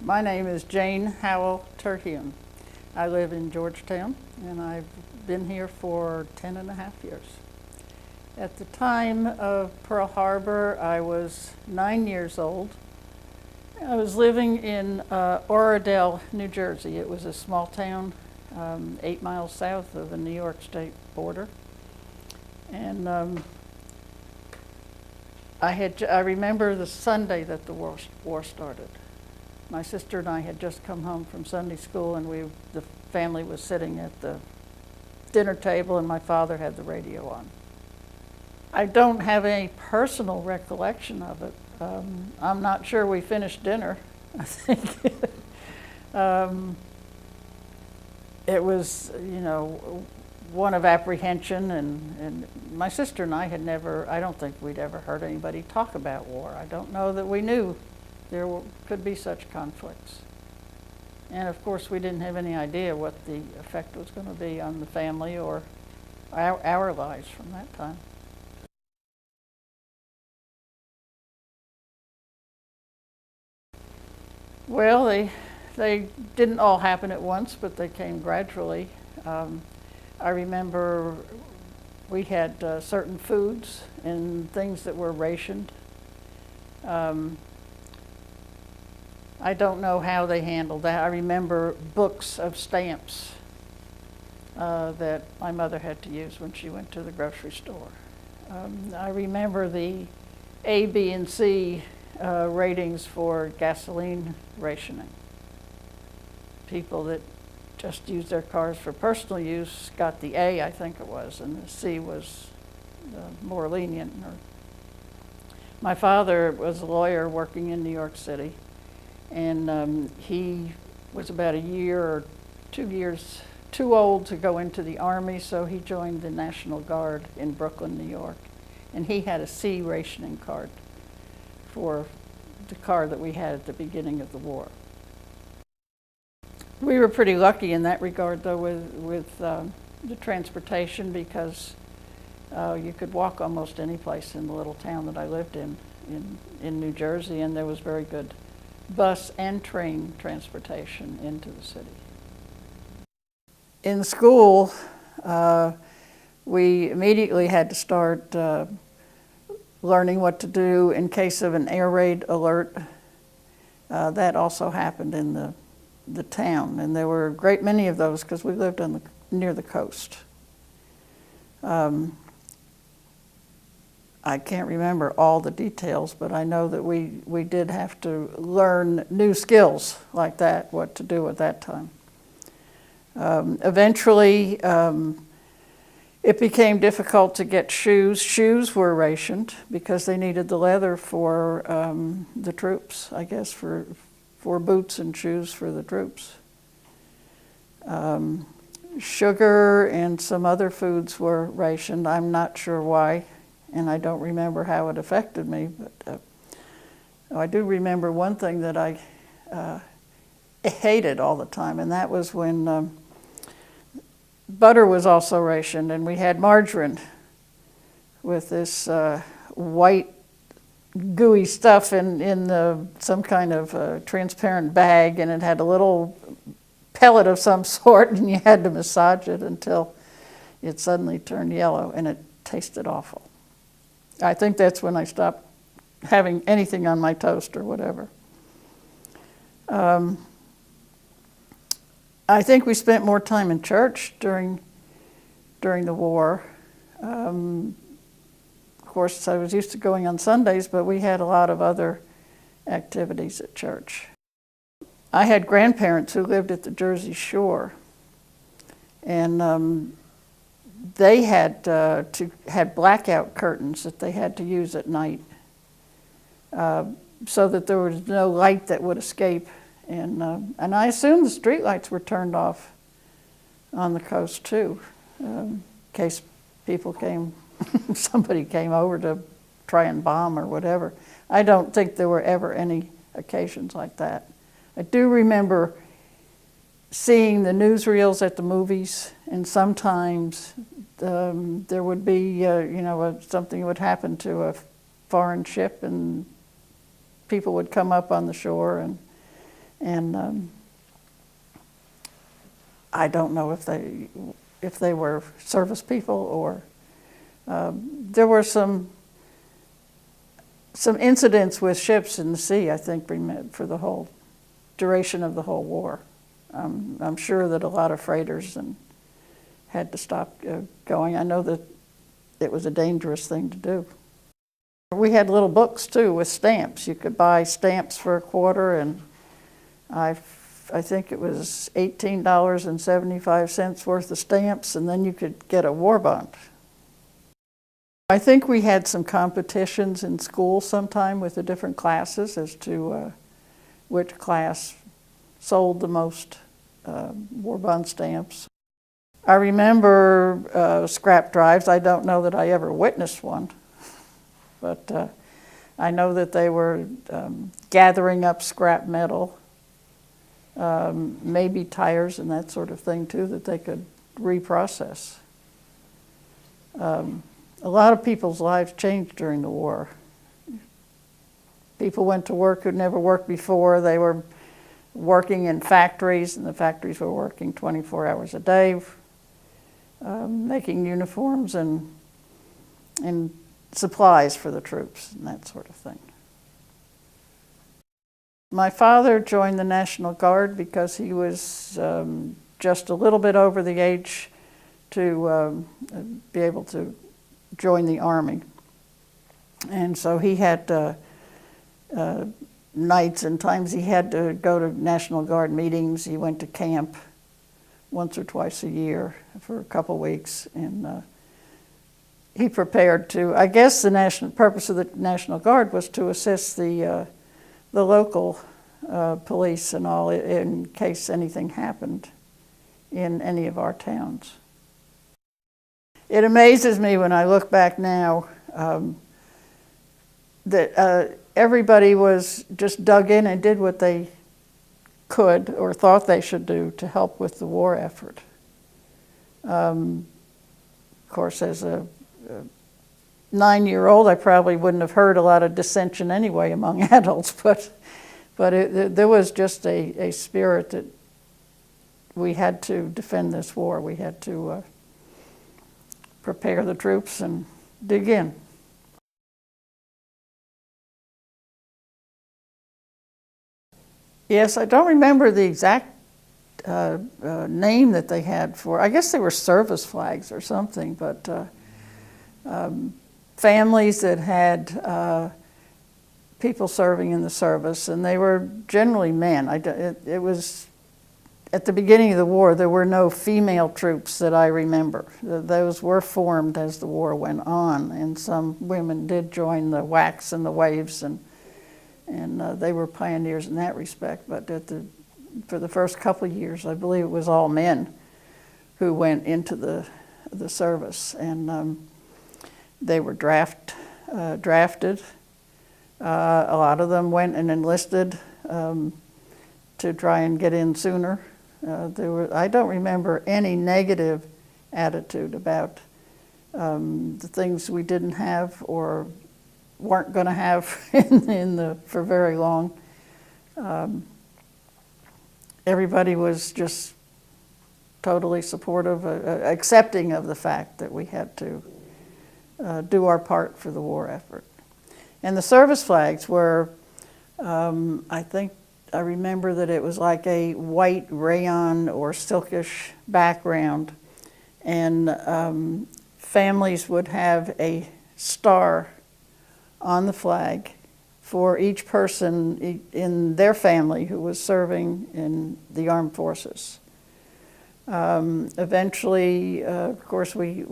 My name is Jane Howell Terhune. I live in Georgetown, and I've been here for 10.5 years. At the time of Pearl Harbor, I was 9 years old. I was living in Oradell, New Jersey. It was a small town 8 miles south of the New York state border. And I remember the Sunday that the war started. My sister and I had just come home from Sunday school, and the family was sitting at the dinner table, and my father had the radio on. I don't have any personal recollection of it. I'm not sure we finished dinner. I think it was, one of apprehension, and my sister and I I don't think we'd ever heard anybody talk about war. I don't know that we knew there could be such conflicts. And of course, we didn't have any idea what the effect was going to be on the family or our lives from that time. Well, they didn't all happen at once, but they came gradually. I remember we had certain foods and things that were rationed. I don't know how they handled that. I remember books of stamps that my mother had to use when she went to the grocery store. I remember the A, B, and C ratings for gasoline rationing. People that just used their cars for personal use got the A, I think it was, and the C was more lenient. My father was a lawyer working in New York City, and he was about a year or 2 years too old to go into the Army, so he joined the National Guard in Brooklyn, New York. And he had a C rationing card for the car that we had at the beginning of the war. We were pretty lucky in that regard, though, with the transportation, because you could walk almost any place in the little town that I lived in New Jersey, and there was very good bus and train transportation into the city. In school, we immediately had to start learning what to do in case of an air raid alert. That also happened in the town, and there were a great many of those because we lived near the coast. I can't remember all the details, but I know that we did have to learn new skills like that, what to do at that time. Eventually, it became difficult to get shoes. Shoes were rationed because they needed the leather for the troops, I guess, for boots and shoes for the troops. Sugar and some other foods were rationed. I'm not sure why, and I don't remember how it affected me, but I do remember one thing that I hated all the time, and that was when butter was also rationed, and we had margarine with this white gooey stuff in some kind of transparent bag, and it had a little pellet of some sort, and you had to massage it until it suddenly turned yellow, and it tasted awful. I think that's when I stopped having anything on my toast or whatever. I think we spent more time in church during the war. Of course, I was used to going on Sundays, but we had a lot of other activities at church. I had grandparents who lived at the Jersey Shore, and they had blackout curtains that they had to use at night, so that there was no light that would escape. And I assume the streetlights were turned off on the coast too, in case somebody came over to try and bomb or whatever. I don't think there were ever any occasions like that. I do remember seeing the newsreels at the movies, and sometimes there would be, something would happen to a foreign ship, and people would come up on the shore, and And I don't know if they were service people or there were some incidents with ships in the sea, I think, for the whole duration of the whole war. I'm sure that a lot of freighters had to stop going. I know that it was a dangerous thing to do. We had little books too with stamps. You could buy stamps for a quarter, and I think it was $18.75 worth of stamps, and then you could get a war bond. I think we had some competitions in school sometime with the different classes as to which class sold the most war bond stamps. I remember scrap drives. I don't know that I ever witnessed one, but I know that they were gathering up scrap metal, maybe tires and that sort of thing too, that they could reprocess. A lot of people's lives changed during the war. People went to work who'd never worked before. They were working in factories, and the factories were working 24 hours a day, making uniforms and supplies for the troops and that sort of thing. My father joined the National Guard because he was just a little bit over the age to be able to join the Army. And so he had nights and times he had to go to National Guard meetings. He went to camp once or twice a year for a couple weeks, and he prepared to, I guess the purpose of the National Guard was to assist the local police and all in case anything happened in any of our towns. It amazes me when I look back now that everybody was just dug in and did what they could or thought they should do to help with the war effort. Of course, as a 9-year-old, I probably wouldn't have heard a lot of dissension anyway among adults, but there was just a spirit that we had to defend this war. We had to prepare the troops and dig in. Yes, I don't remember the exact name that they had for, I guess they were service flags or something, but families that had people serving in the service, and they were generally men. It was, at the beginning of the war, there were no female troops that I remember. Those were formed as the war went on, and some women did join the WWIIs and the Waves, and they were pioneers in that respect. But for the first couple of years, I believe it was all men who went into the service, and they were drafted. A lot of them went and enlisted to try and get in sooner. I don't remember any negative attitude about the things we didn't have or weren't going to have for very long. Everybody was just totally supportive, accepting of the fact that we had to do our part for the war effort. And the service flags were, I think, I remember that it was like a white rayon or silkish background, and families would have a star on the flag for each person in their family who was serving in the armed forces. Eventually, of course, we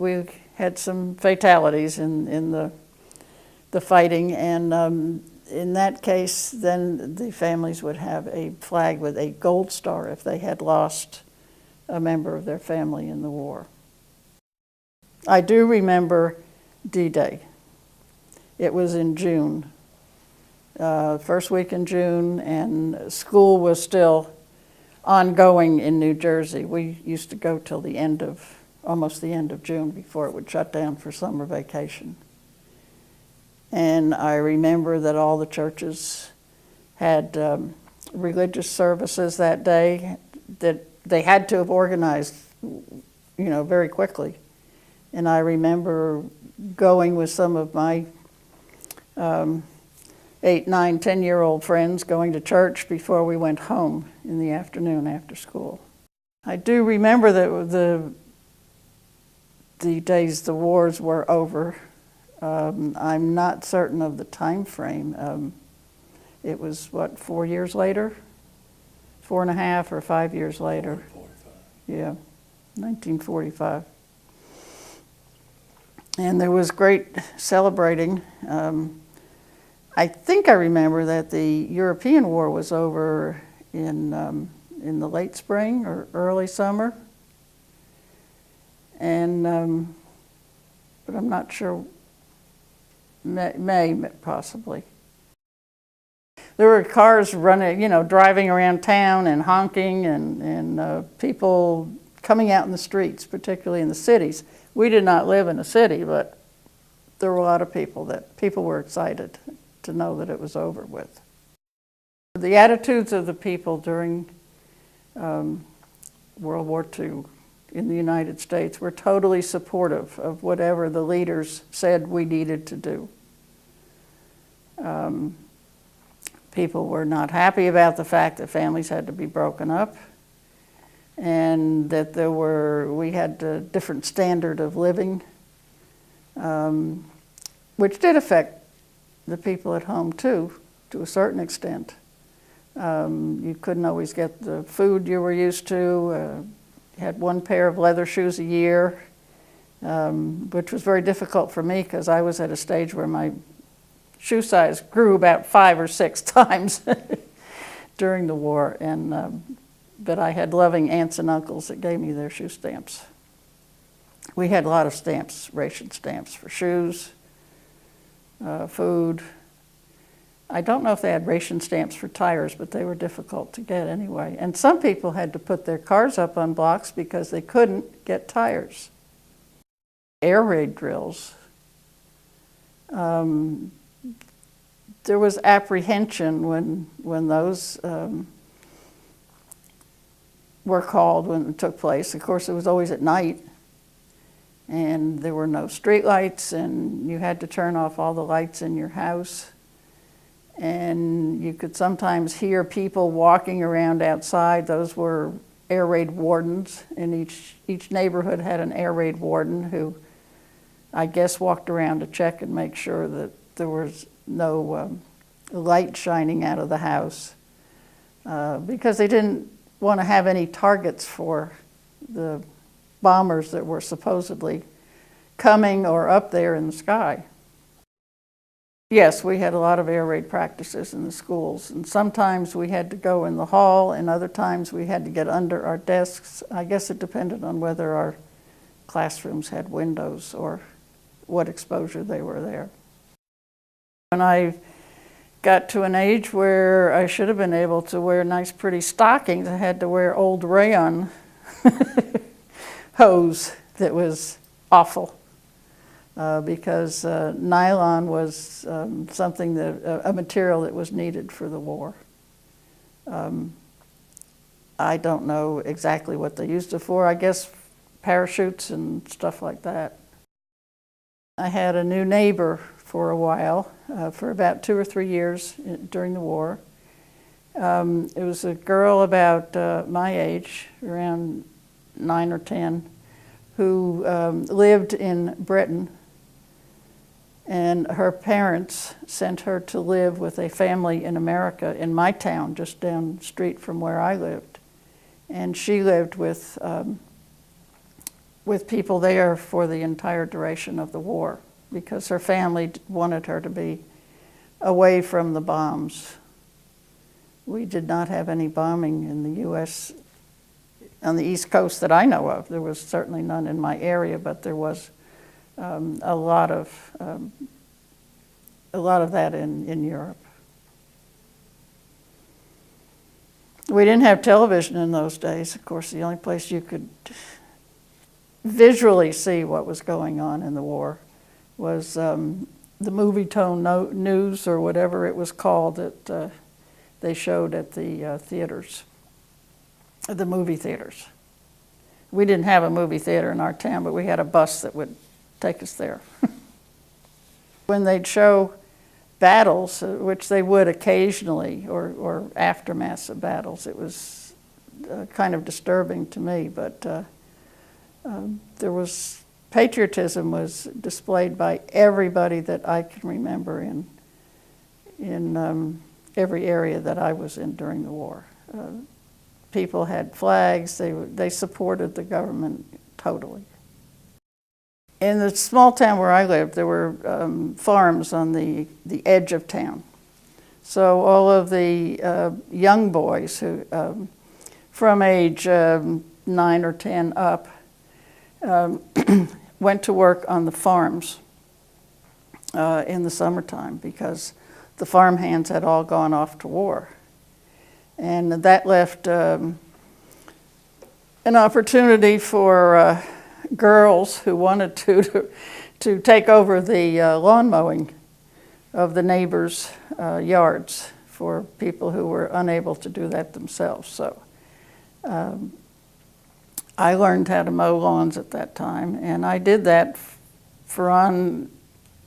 had some fatalities in the fighting, and in that case, then the families would have a flag with a gold star if they had lost a member of their family in the war. I do remember D-Day. It was in June, first week in June, and school was still ongoing in New Jersey. We used to go till almost the end of June before it would shut down for summer vacation. And I remember that all the churches had religious services that day that they had to have organized, very quickly. And I remember going with some of my 8, 9, 10-year-old friends, going to church before we went home in the afternoon after school. I do remember that the days the wars were over. I'm not certain of the time frame. It was, 4 years later? 4.5 or 5 years later. 1945. Yeah, 1945. And there was great celebrating. I think I remember that the European War was over in the late spring or early summer. And, but I'm not sure, May possibly. There were cars running, driving around town and honking and people coming out in the streets, particularly in the cities. We did not live in a city, but there were a lot of people were excited to know that it was over with. The attitudes of the people during World War II in the United States were totally supportive of whatever the leaders said we needed to do. People were not happy about the fact that families had to be broken up and that we had a different standard of living, which did affect the people at home too, to a certain extent. You couldn't always get the food you were used to. You had one pair of leather shoes a year, which was very difficult for me because I was at a stage where my shoe size grew about 5 or 6 times during the war, but I had loving aunts and uncles that gave me their shoe stamps. We had a lot of stamps, ration stamps for shoes, food. I don't know if they had ration stamps for tires, but they were difficult to get anyway. And some people had to put their cars up on blocks because they couldn't get tires. Air raid drills. There was apprehension when those were called, when it took place. Of course, it was always at night, and there were no street lights, and you had to turn off all the lights in your house. And you could sometimes hear people walking around outside. Those were air raid wardens, and each neighborhood had an air raid warden who, I guess, walked around to check and make sure that there was no light shining out of the house, because they didn't want to have any targets for the bombers that were supposedly coming or up there in the sky. Yes, we had a lot of air raid practices in the schools, and sometimes we had to go in the hall, and other times we had to get under our desks. I guess it depended on whether our classrooms had windows or what exposure they were there. When I got to an age where I should have been able to wear nice pretty stockings, I had to wear old rayon hose that was awful because nylon was something a material that was needed for the war. I don't know exactly what they used it for. I guess parachutes and stuff like that. I had a new neighbor for a while, for about 2 or 3 years during the war. It was a girl about my age, around 9 or 10, who lived in Britain, and her parents sent her to live with a family in America, in my town, just down the street from where I lived. And she lived with people there for the entire duration of the war, because her family wanted her to be away from the bombs. We did not have any bombing in the U.S. on the East Coast that I know of. There was certainly none in my area, but there was a lot of that in Europe. We didn't have television in those days. Of course, the only place you could visually see what was going on in the war was the movie tone news, or whatever it was called, that they showed at the theaters, the movie theaters. We didn't have a movie theater in our town, but we had a bus that would take us there. When they'd show battles, which they would occasionally, or aftermaths of battles, it was kind of disturbing to me, but there was, patriotism was displayed by everybody that I can remember in every area that I was in during the war. People had flags, they supported the government totally. In the small town where I lived, there were farms on the edge of town. So all of the young boys who, from age 9 or 10 up, went to work on the farms in the summertime because the farmhands had all gone off to war. And that left an opportunity for girls who wanted to take over the lawn mowing of the neighbors' yards for people who were unable to do that themselves. So I learned how to mow lawns at that time, and I did that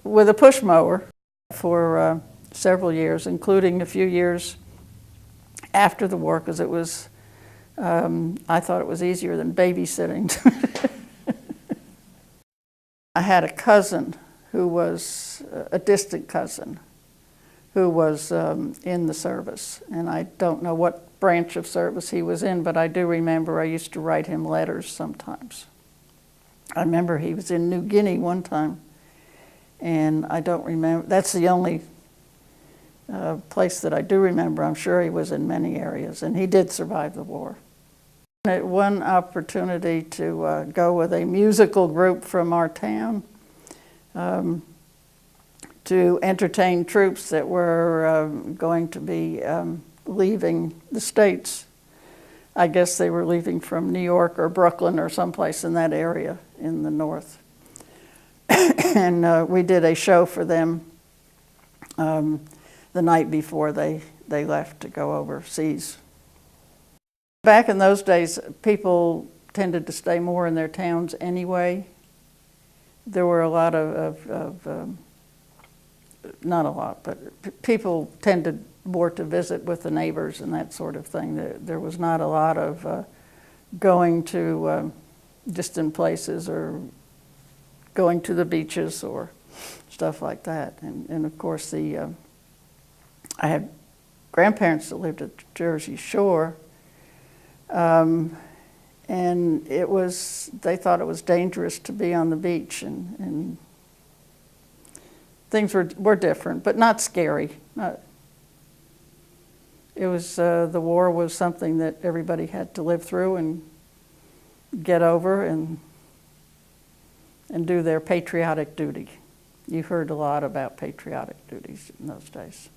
with a push mower for several years, including a few years after the war, because it was, I thought it was easier than babysitting. I had a cousin who was a distant cousin who was in the service, and I don't know what branch of service he was in, but I do remember I used to write him letters sometimes. I remember he was in New Guinea one time, and I don't remember, that's the only place that I do remember. I'm sure he was in many areas, and he did survive the war. One opportunity to go with a musical group from our town to entertain troops that were going to be leaving the States. I guess they were leaving from New York or Brooklyn or someplace in that area in the north. And we did a show for them the night before they left to go overseas. Back in those days, people tended to stay more in their towns anyway. There were a lot not a lot, but people tended more to visit with the neighbors and that sort of thing. There was not a lot of going to distant places or going to the beaches or stuff like that. And of course, I had grandparents that lived at the Jersey Shore, and they thought it was dangerous to be on the beach, and things were different, but not scary. It was, the war was something that everybody had to live through and get over and do their patriotic duty. You heard a lot about patriotic duties in those days.